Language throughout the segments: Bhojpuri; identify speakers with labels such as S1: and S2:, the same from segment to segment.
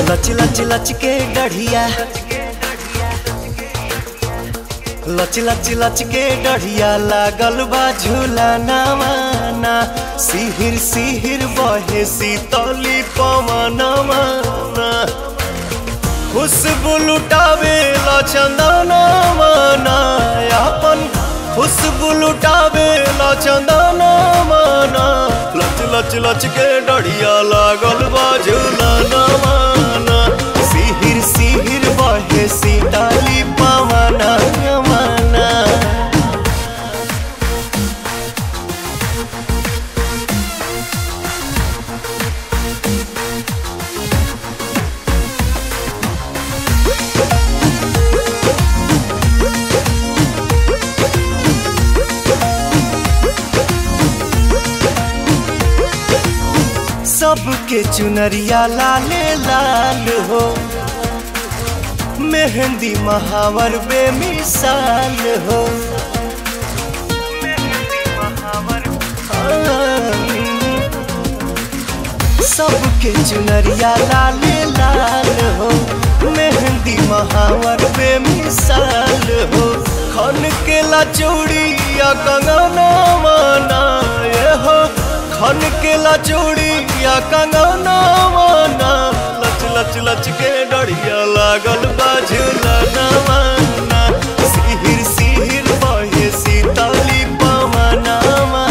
S1: लच लच लच के डढ़िया, लच लच लच के डढ़िया लागल बा झूला नवाना। सिहिर सिहिर बहे शीतली पवनवा, खुशबू लुटावे ला चंदनवा, अपन खुशबू लुटावे ला चंदनवा। लच लच लच के डढ़िया लागल बा झूला नवाना। सिहिर सिहिर बहे शीतली पवनवा। सबके चुनरिया लाले लाल हो, मेहंदी महावर बेमिसाल हो। सबके चुनरिया लाले लाल हो, मेहंदी महावर बेमिसाल हो। खन के ला चूड़िया कंगना माना ये हो, खन के ला चूड़िया कंगना माना। लच लच लच के डढ़िया लागल बा झूला नवाना। सिहिर सिहिर बहे शीतली पवनवा।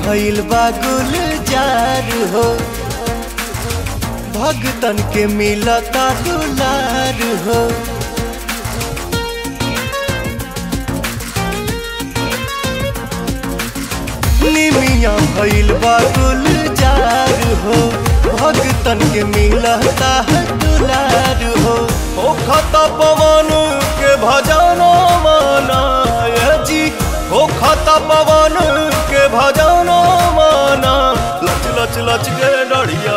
S1: भइल बा गुलजार हो, भगतन के मिलता दुलार हो। निमिया भइल बा गुलजार हो, भगतन के मिलता दुलार हो। ओ खता पवन के भजना माना ये जी, ओ खता पवन के भजना माना। लच लच लच के डढ़िया